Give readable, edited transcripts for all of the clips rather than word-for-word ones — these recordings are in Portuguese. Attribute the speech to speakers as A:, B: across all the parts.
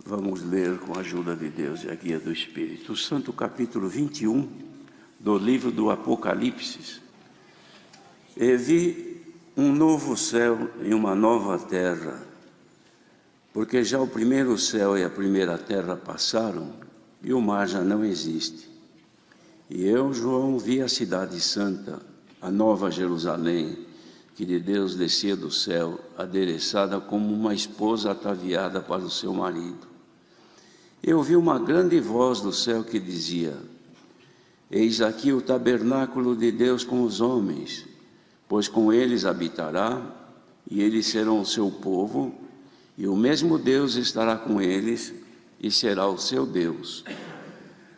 A: Vamos ler com a ajuda de Deus e a guia do Espírito Santo, capítulo 21 do livro do Apocalipse. E vi um novo céu e uma nova terra, porque já o primeiro céu e a primeira terra passaram e o mar já não existe. E eu, João, vi a cidade santa, a nova Jerusalém, que de Deus descia do céu, adereçada como uma esposa ataviada para o seu marido. Eu ouvi uma grande voz do céu que dizia: Eis aqui o tabernáculo de Deus com os homens, pois com eles habitará, e eles serão o seu povo, e o mesmo Deus estará com eles, e será o seu Deus.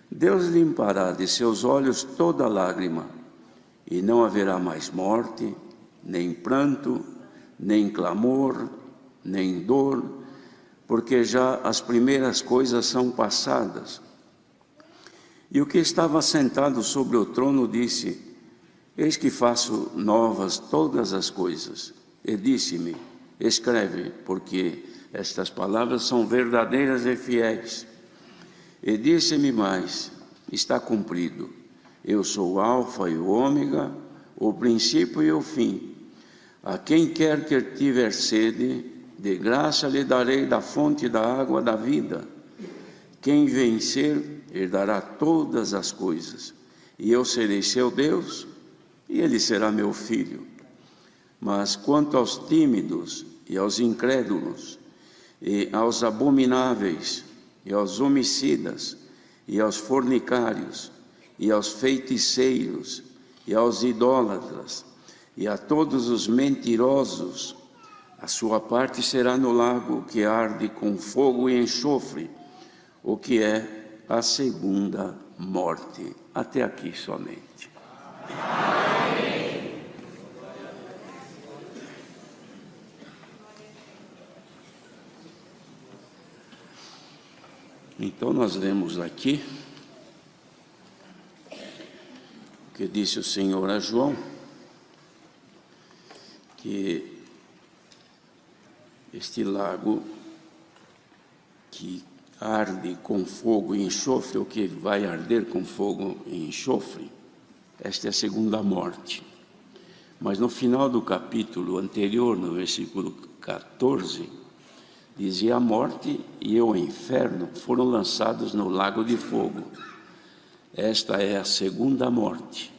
A: Deus limpará de seus olhos toda lágrima, e não haverá mais morte, nem pranto, nem clamor, nem dor, porque já as primeiras coisas são passadas. E o que estava sentado sobre o trono disse: Eis que faço novas todas as coisas. E disse-me: Escreve, porque estas palavras são verdadeiras e fiéis. E disse-me mais: Está cumprido. Eu sou o Alfa e o Ômega, o princípio e o fim. A quem quer que tiver sede, de graça lhe darei da fonte da água da vida. Quem vencer, herdará todas as coisas. E eu serei seu Deus, e ele será meu filho. Mas quanto aos tímidos, e aos incrédulos, e aos abomináveis, e aos homicidas, e aos fornicários, e aos feiticeiros, e aos idólatras, e a todos os mentirosos, a sua parte será no lago que arde com fogo e enxofre, o que é a segunda morte. Até aqui somente. Amém. Então nós vemos aqui o que disse o Senhor a João, que este lago que arde com fogo e enxofre, ou que vai arder com fogo e enxofre, esta é a segunda morte. Mas no final do capítulo anterior, no versículo 14, dizia: a morte e o inferno foram lançados no lago de fogo. Esta é a segunda morte.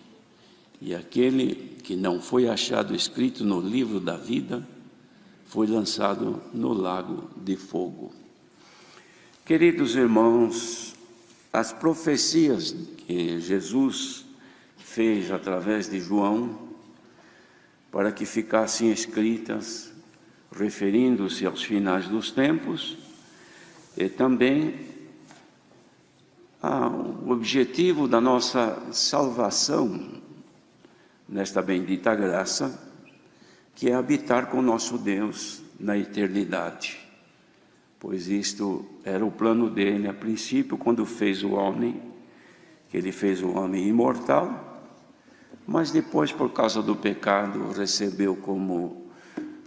A: E aquele que não foi achado escrito no livro da vida foi lançado no lago de fogo. Queridos irmãos, as profecias que Jesus fez através de João, para que ficassem escritas, referindo-se aos finais dos tempos, e também ao objetivo da nossa salvação nesta bendita graça, que é habitar com nosso Deus na eternidade. Pois isto era o plano dele a princípio, quando fez o homem, que ele fez o homem imortal, mas depois, por causa do pecado, recebeu como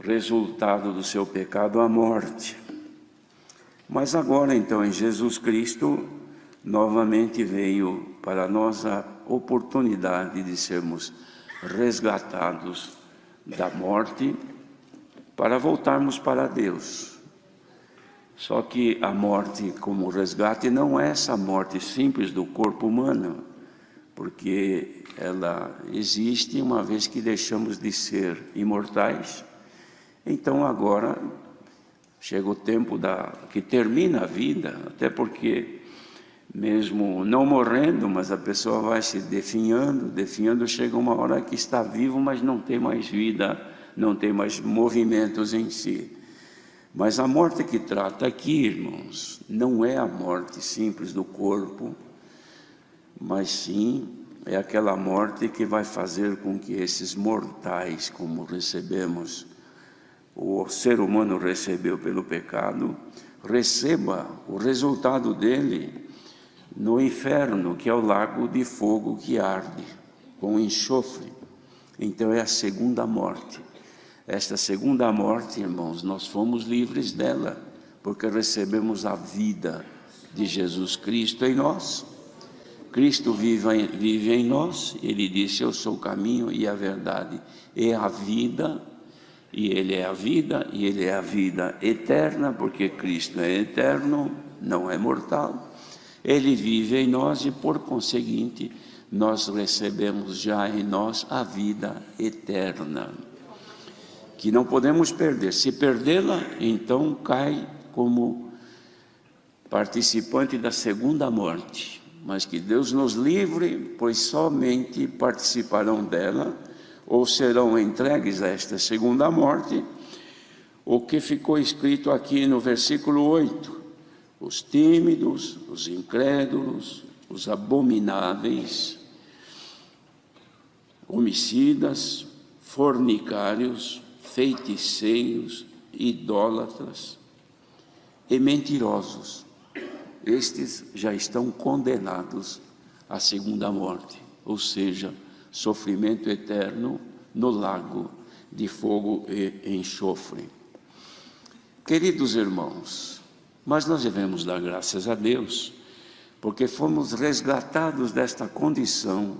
A: resultado do seu pecado a morte. Mas agora, então, em Jesus Cristo, novamente veio para nós a oportunidade de sermos resgatados da morte para voltarmos para Deus. Só que a morte como resgate não é essa morte simples do corpo humano, porque ela existe uma vez que deixamos de ser imortais. Então agora chega o tempo que termina a vida, até porque mesmo não morrendo, mas a pessoa vai se definhando, chega uma hora que está vivo, mas não tem mais vida, não tem mais movimentos em si. Mas a morte que trata aqui, irmãos, não é a morte simples do corpo, mas sim é aquela morte que vai fazer com que esses mortais, como recebemos, o ser humano recebeu pelo pecado, receba o resultado dele no inferno, que é o lago de fogo que arde com enxofre. Então é a segunda morte. Esta segunda morte, irmãos, nós fomos livres dela, porque recebemos a vida de Jesus Cristo em nós. Cristo vive em nós, Ele disse: eu sou o caminho e a verdade e a vida, e Ele é a vida, e Ele é a vida eterna, porque Cristo é eterno, não é mortal. Ele vive em nós e, por conseguinte, nós recebemos já em nós a vida eterna, que não podemos perder. Se perdê-la, então cai como participante da segunda morte. Mas que Deus nos livre, pois somente participarão dela, ou serão entregues a esta segunda morte, o que ficou escrito aqui no versículo 8: os tímidos, os incrédulos, os abomináveis, homicidas, fornicários, feiticeiros, idólatras e mentirosos. Estes já estão condenados à segunda morte, ou seja, sofrimento eterno no lago de fogo e enxofre. Queridos irmãos, mas nós devemos dar graças a Deus, porque fomos resgatados desta condição,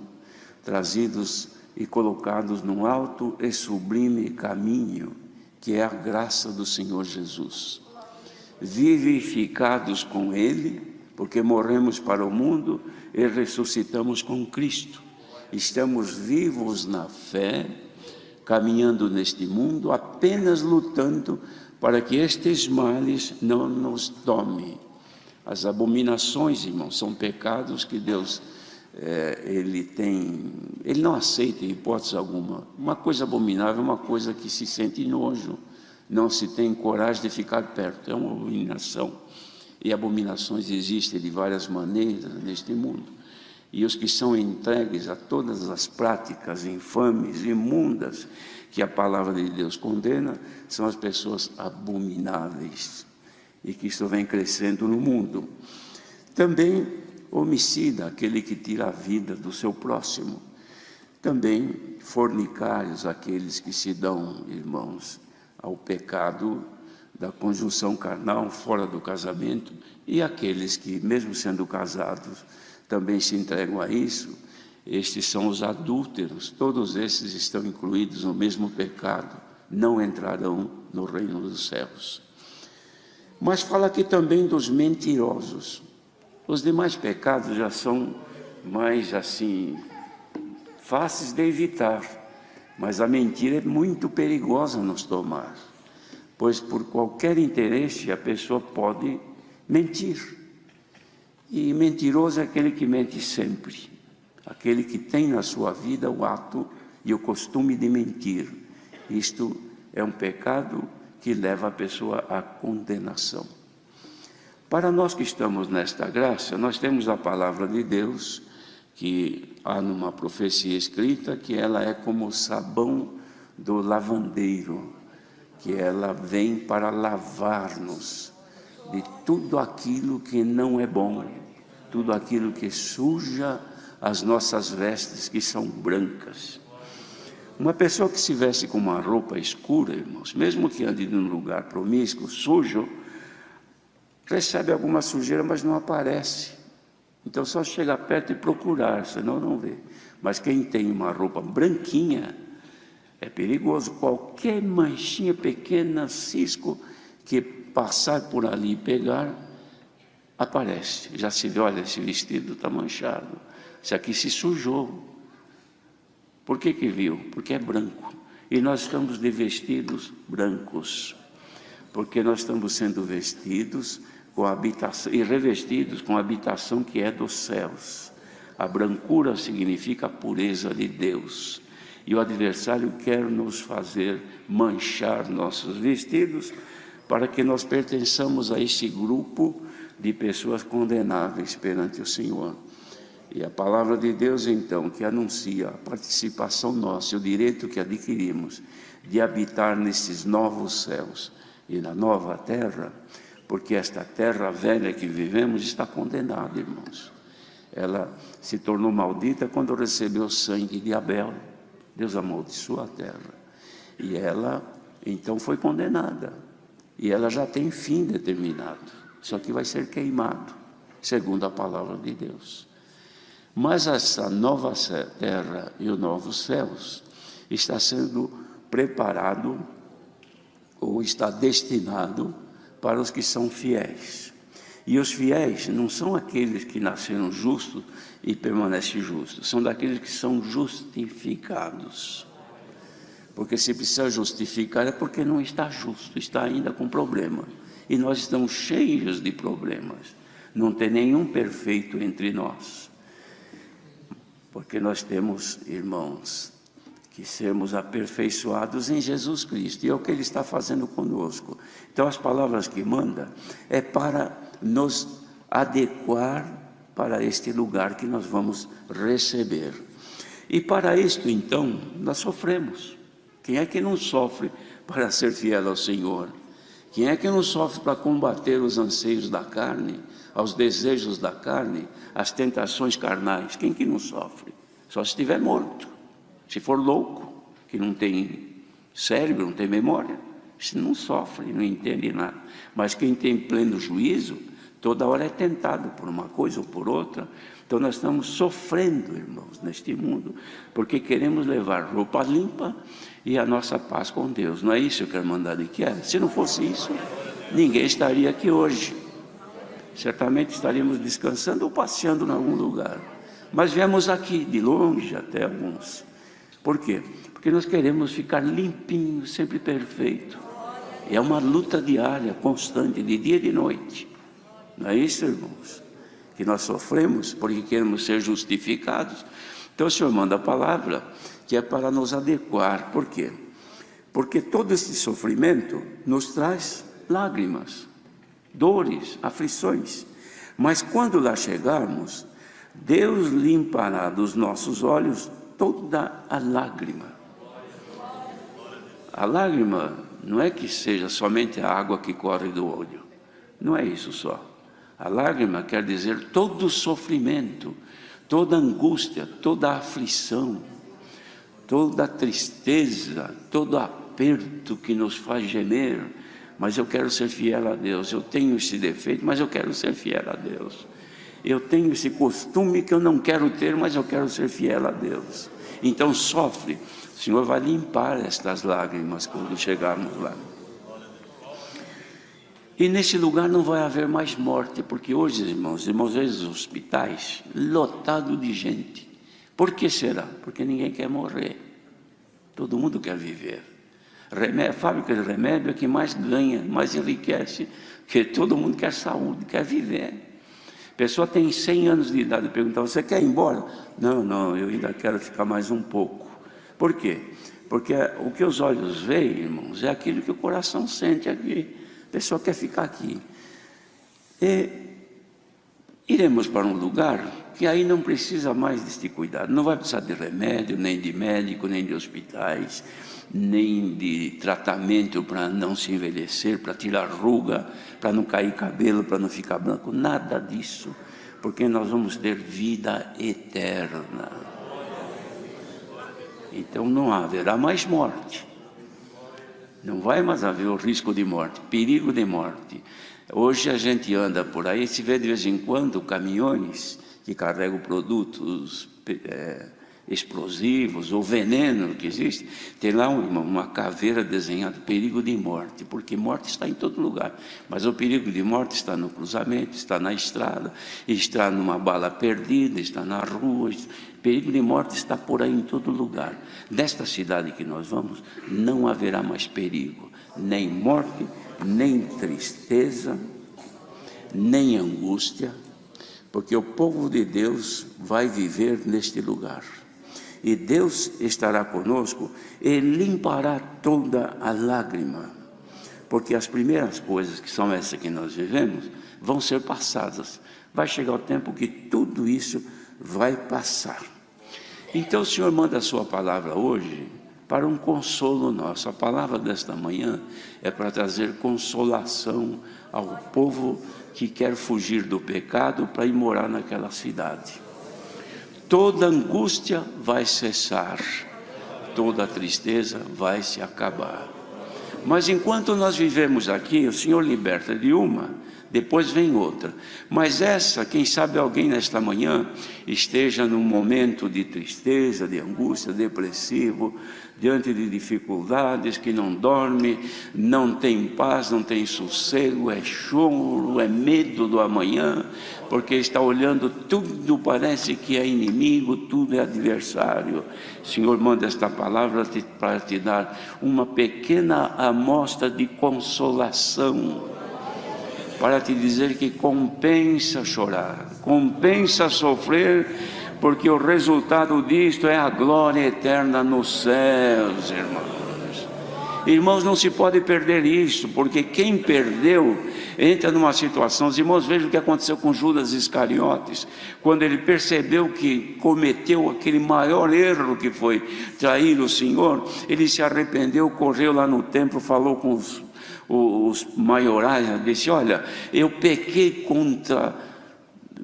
A: trazidos e colocados num alto e sublime caminho, que é a graça do Senhor Jesus. Vivificados com Ele, porque morremos para o mundo e ressuscitamos com Cristo. Estamos vivos na fé, caminhando neste mundo, apenas lutando para que estes males não nos tomem. As abominações, irmãos, são pecados que Deus, Ele não aceita em hipótese alguma. Uma coisa abominável é uma coisa que se sente nojo, não se tem coragem de ficar perto, é uma abominação. E abominações existem de várias maneiras neste mundo. E os que são entregues a todas as práticas infames, imundas, que a palavra de Deus condena, são as pessoas abomináveis, e que isso vem crescendo no mundo. Também homicida, aquele que tira a vida do seu próximo. Também fornicários, aqueles que se dão, irmãos, ao pecado da conjunção carnal fora do casamento, e aqueles que, mesmo sendo casados, também se entregam a isso. Estes são os adúlteros. Todos esses estão incluídos no mesmo pecado, não entrarão no reino dos céus. Mas fala aqui também dos mentirosos. Os demais pecados já são mais assim fáceis de evitar, mas a mentira é muito perigosa nos tomar, pois por qualquer interesse a pessoa pode mentir. E mentiroso é aquele que mente sempre, aquele que tem na sua vida o ato e o costume de mentir. Isto é um pecado que leva a pessoa à condenação. Para nós que estamos nesta graça, nós temos a palavra de Deus, que há numa profecia escrita que ela é como o sabão do lavandeiro, que ela vem para lavar-nos de tudo aquilo que não é bom, tudo aquilo que suja as nossas vestes, que são brancas. Uma pessoa que se veste com uma roupa escura, irmãos, mesmo que ande num lugar promíscuo, sujo, recebe alguma sujeira, mas não aparece. Então só chega perto e procurar, senão não vê. Mas quem tem uma roupa branquinha, é perigoso. Qualquer manchinha pequena, cisco, que passar por ali e pegar, aparece. Já se vê, olha, esse vestido está manchado. Isso aqui se sujou. Por que viu? Porque é branco. E nós estamos de vestidos brancos, porque nós estamos sendo vestidos com a habitação, e revestidos com a habitação que é dos céus. A brancura significa a pureza de Deus. E o adversário quer nos fazer manchar nossos vestidos, para que nós pertençamos a esse grupo de pessoas condenáveis perante o Senhor. E a palavra de Deus, então, que anuncia a participação nossa, o direito que adquirimos de habitar nesses novos céus e na nova terra, porque esta terra velha que vivemos está condenada, irmãos. Ela se tornou maldita quando recebeu o sangue de Abel. Deus amaldiçoou a terra. E ela, então, foi condenada. e ela já tem fim determinado. Isso aqui vai ser queimado, segundo a palavra de Deus. Mas essa nova terra e os novos céus está sendo preparado, ou está destinado para os que são fiéis. E os fiéis não são aqueles que nasceram justos e permanecem justos, são daqueles que são justificados. Porque se precisa justificar é porque não está justo, está ainda com problema. E nós estamos cheios de problemas. Não tem nenhum perfeito entre nós. Porque nós temos, irmãos, que sermos aperfeiçoados em Jesus Cristo. E é o que Ele está fazendo conosco. Então as palavras que manda é para nos adequar para este lugar que nós vamos receber. E para isto, então, nós sofremos. Quem é que não sofre para ser fiel ao Senhor? Quem é que não sofre para combater os anseios da carne, aos desejos da carne, as tentações carnais? Quem que não sofre? Só se estiver morto. Se for louco, que não tem cérebro, não tem memória, se não sofre, não entende nada. Mas quem tem pleno juízo, toda hora é tentado por uma coisa ou por outra. Então nós estamos sofrendo, irmãos, neste mundo, porque queremos levar roupa limpa e a nossa paz com Deus. Não é isso que a Irmandade quer? Se não fosse isso, ninguém estaria aqui hoje. Certamente estaríamos descansando ou passeando em algum lugar. Mas viemos aqui, de longe até alguns. Por quê? Porque nós queremos ficar limpinho, sempre perfeito. E é uma luta diária, constante, de dia e de noite. Não é isso, irmãos? Que nós sofremos porque queremos ser justificados. Então o Senhor manda a palavra que é para nos adequar. Por quê? Porque todo esse sofrimento nos traz lágrimas, dores, aflições. Mas quando lá chegarmos, Deus limpará dos nossos olhos toda a lágrima. A lágrima não é que seja somente a água que corre do olho. Não é isso só. A lágrima quer dizer todo o sofrimento, toda a angústia, toda a aflição, toda a tristeza, todo o aperto que nos faz gemer. Mas eu quero ser fiel a Deus. Eu tenho esse defeito, mas eu quero ser fiel a Deus. Eu tenho esse costume que eu não quero ter, mas eu quero ser fiel a Deus. Então sofre. O Senhor vai limpar estas lágrimas quando chegarmos lá. E nesse lugar não vai haver mais morte, porque hoje, irmãos, os hospitais lotados de gente. Por que será? Porque ninguém quer morrer. Todo mundo quer viver. A fábrica de remédio é que mais ganha, mais enriquece, porque todo mundo quer saúde, quer viver. A pessoa tem 100 anos de idade e pergunta: você quer ir embora? Não, eu ainda quero ficar mais um pouco. Por quê? Porque o que os olhos veem, irmãos, é aquilo que o coração sente aqui. A pessoa quer ficar aqui. E iremos para um lugar que aí não precisa mais deste cuidado. Não vai precisar de remédio, nem de médico, nem de hospitais, nem de tratamento para não se envelhecer, para tirar ruga, para não cair cabelo, para não ficar branco. Nada disso. Porque nós vamos ter vida eterna. Então não haverá mais morte. Não vai mais haver o risco de morte, perigo de morte. Hoje a gente anda por aí, se vê de vez em quando caminhões que carregam produtos explosivos ou veneno que existe, tem lá uma caveira desenhada, perigo de morte, porque morte está em todo lugar, mas o perigo de morte está no cruzamento, está na estrada, está numa bala perdida, está na rua. O perigo de morte está por aí em todo lugar. Nesta cidade que nós vamos, não haverá mais perigo, nem morte, nem tristeza, nem angústia, porque o povo de Deus vai viver neste lugar. E Deus estará conosco e limpará toda a lágrima. Porque as primeiras coisas, que são essas que nós vivemos, vão ser passadas. Vai chegar o tempo que tudo isso vai passar. Então o Senhor manda a sua palavra hoje para um consolo nosso. A palavra desta manhã é para trazer consolação ao povo que quer fugir do pecado para ir morar naquela cidade. Toda angústia vai cessar, toda tristeza vai se acabar. Mas enquanto nós vivemos aqui, o Senhor liberta de uma, depois vem outra. Mas essa, quem sabe alguém nesta manhã esteja num momento de tristeza, de angústia, depressivo, diante de dificuldades, que não dorme, não tem paz, não tem sossego, é choro, é medo do amanhã, porque está olhando tudo, parece que é inimigo, tudo é adversário. O Senhor manda esta palavra para te dar uma pequena amostra de consolação, para te dizer que compensa chorar, compensa sofrer, porque o resultado disto é a glória eterna nos céus, irmãos. Irmãos, não se pode perder isso, porque quem perdeu entra numa situação. Os irmãos, vejam o que aconteceu com Judas Iscariotes, quando ele percebeu que cometeu aquele maior erro que foi trair o Senhor. Ele se arrependeu, correu lá no templo, falou com os maiorais, disse: olha, eu pequei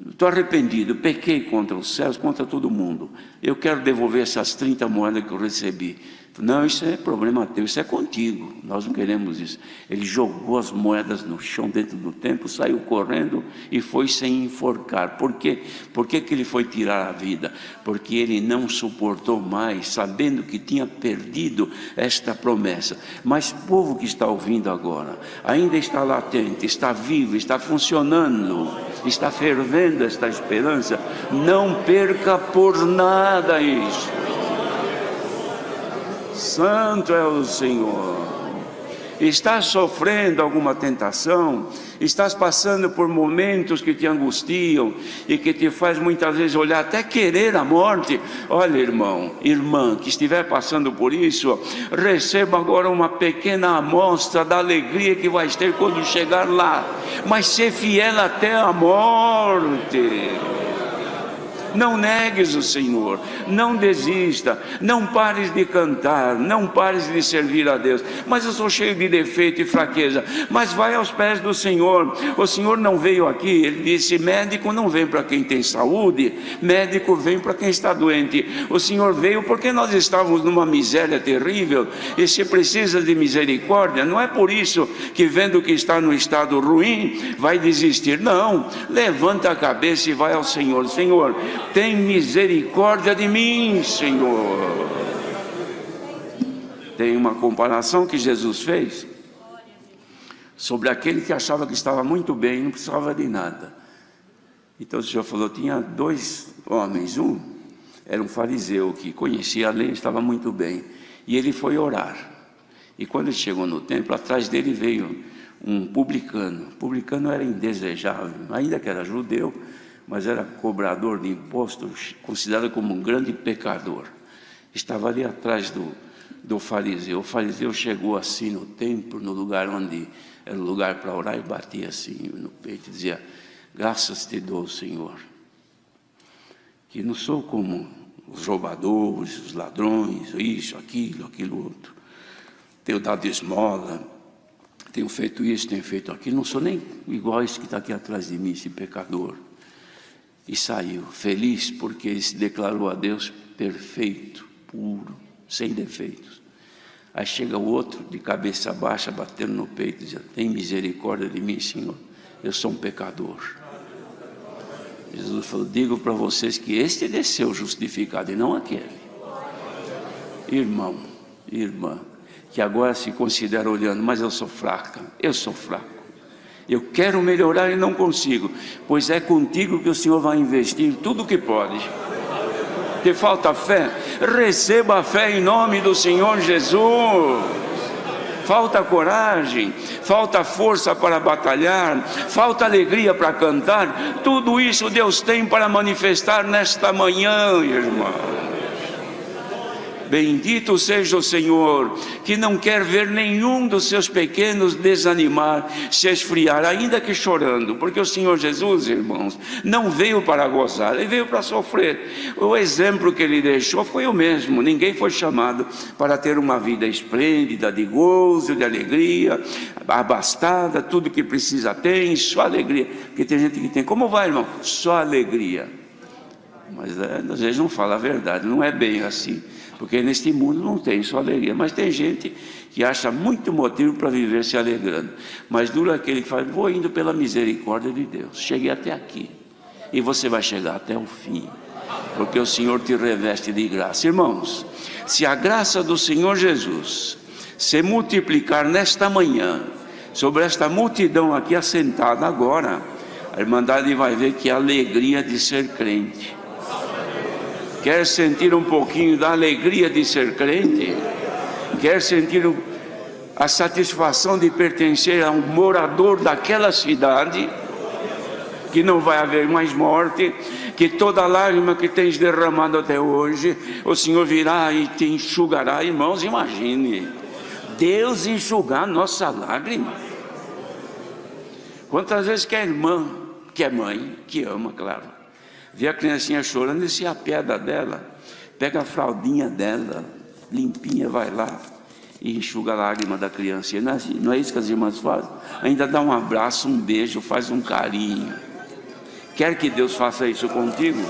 A: estou arrependido, pequei contra os céus, contra todo mundo, eu quero devolver essas 30 moedas que eu recebi. Não, isso é problema teu, isso é contigo, nós não queremos isso. Ele jogou as moedas no chão dentro do templo, saiu correndo e foi sem enforcar. Por quê? Por que ele foi tirar a vida? Porque ele não suportou mais, sabendo que tinha perdido esta promessa. Mas povo que está ouvindo agora, ainda está latente, está vivo, está funcionando, está fervendo esta esperança, não perca por nada isso. Santo é o Senhor. Estás sofrendo alguma tentação, estás passando por momentos que te angustiam e que te faz muitas vezes olhar, até querer a morte. Olha, irmão, irmã, que estiver passando por isso, receba agora uma pequena amostra da alegria que vais ter quando chegar lá. Mas ser fiel até a morte. Não negues o Senhor, não desista, não pares de cantar, não pares de servir a Deus. Mas eu sou cheio de defeito e fraqueza. Mas vai aos pés do Senhor. O Senhor não veio aqui, Ele disse: médico não vem para quem tem saúde, médico vem para quem está doente. O Senhor veio porque nós estávamos numa miséria terrível, e se precisa de misericórdia, não é por isso que, vendo que está no estado ruim, vai desistir. Não, levanta a cabeça e vai ao Senhor. Senhor, tem misericórdia de mim, Senhor. Tem uma comparação que Jesus fez sobre aquele que achava que estava muito bem, não precisava de nada. Então o Senhor falou: tinha dois homens, um era um fariseu que conhecia a lei, estava muito bem, e ele foi orar. E quando ele chegou no templo, atrás dele veio um publicano. O publicano era indesejável, ainda que era judeu, mas era cobrador de impostos, considerado como um grande pecador. Estava ali atrás do fariseu. O fariseu chegou assim no templo, no lugar onde era o lugar para orar, e batia assim no peito e dizia: graças te dou, Senhor, que não sou como os roubadores, os ladrões, isso, aquilo outro. Tenho dado esmola, tenho feito isso, tenho feito aquilo, não sou nem igual a esse que está aqui atrás de mim, esse pecador. E saiu feliz, porque ele se declarou a Deus perfeito, puro, sem defeitos. Aí chega o outro, de cabeça baixa, batendo no peito, dizendo: tem misericórdia de mim, Senhor, eu sou um pecador. Jesus falou: digo para vocês que este desceu justificado e não aquele. Irmão, irmã, que agora se considera olhando: mas eu sou fraca, eu sou fraco, eu quero melhorar e não consigo. Pois é contigo que o Senhor vai investir tudo o que pode. Te falta fé? Receba a fé em nome do Senhor Jesus. Falta coragem, falta força para batalhar, falta alegria para cantar. Tudo isso Deus tem para manifestar nesta manhã, irmão. Bendito seja o Senhor, que não quer ver nenhum dos seus pequenos desanimar, se esfriar, ainda que chorando, porque o Senhor Jesus, irmãos, não veio para gozar, Ele veio para sofrer. O exemplo que Ele deixou foi o mesmo. Ninguém foi chamado para ter uma vida esplêndida, de gozo, de alegria, abastada, tudo que precisa tem, só alegria. Porque tem gente que tem: como vai, irmão? Só alegria. Mas às vezes não fala a verdade, não é bem assim. Porque neste mundo não tem só alegria. Mas tem gente que acha muito motivo para viver se alegrando. Mas dura aquele que fala, vou indo pela misericórdia de Deus. Cheguei até aqui. E você vai chegar até o fim. Porque o Senhor te reveste de graça. Irmãos, se a graça do Senhor Jesus se multiplicar nesta manhã, sobre esta multidão aqui assentada agora, a Irmandade vai ver que é a alegria de ser crente. Quer sentir um pouquinho da alegria de ser crente? Quer sentir a satisfação de pertencer a um morador daquela cidade? Que não vai haver mais morte, que toda lágrima que tens derramado até hoje, o Senhor virá e te enxugará. Irmãos, imagine, Deus enxugar nossa lágrima. Quantas vezes que a irmã, que é mãe, que ama, claro, vê a criancinha chorando e se apieda dela, pega a fraldinha dela, limpinha, vai lá e enxuga a lágrima da criança. Não é isso que as irmãs fazem? Ainda dá um abraço, um beijo, faz um carinho. Quer que Deus faça isso contigo?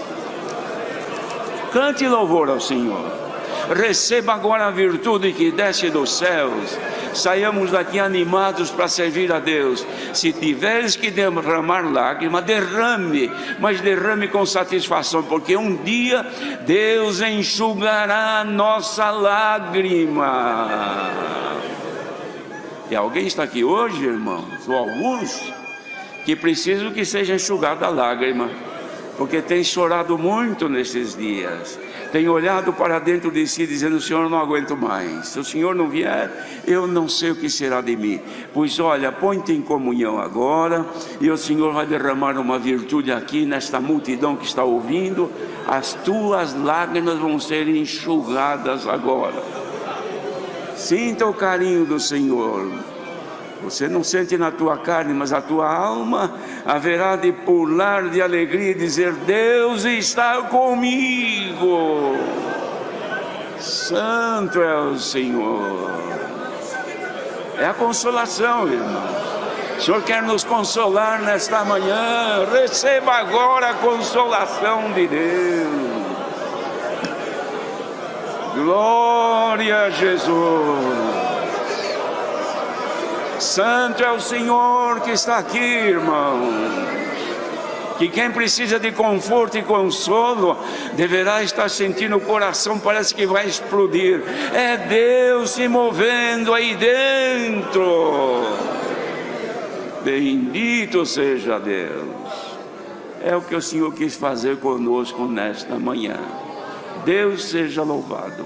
A: Cante louvor ao Senhor. Receba agora a virtude que desce dos céus. Saiamos daqui animados para servir a Deus. Se tiveres que derramar lágrima, derrame, mas derrame com satisfação, porque um dia Deus enxugará a nossa lágrima. E alguém está aqui hoje, irmãos, ou alguns, que precisam que seja enxugada a lágrima, porque tem chorado muito nesses dias, tem olhado para dentro de si dizendo, Senhor, eu não aguento mais, se o Senhor não vier, eu não sei o que será de mim. Pois olha, põe-te em comunhão agora, e o Senhor vai derramar uma virtude aqui nesta multidão que está ouvindo. As tuas lágrimas vão ser enxugadas agora. Sinta o carinho do Senhor. Você não sente na tua carne, mas a tua alma haverá de pular de alegria e dizer, Deus está comigo. Santo é o Senhor. É a consolação, irmão. O Senhor quer nos consolar nesta manhã. Receba agora a consolação de Deus. Glória a Jesus. Santo é o Senhor que está aqui, irmão. Que quem precisa de conforto e consolo deverá estar sentindo o coração, parece que vai explodir. É Deus se movendo aí dentro. Bendito seja Deus. É o que o Senhor quis fazer conosco nesta manhã. Deus seja louvado.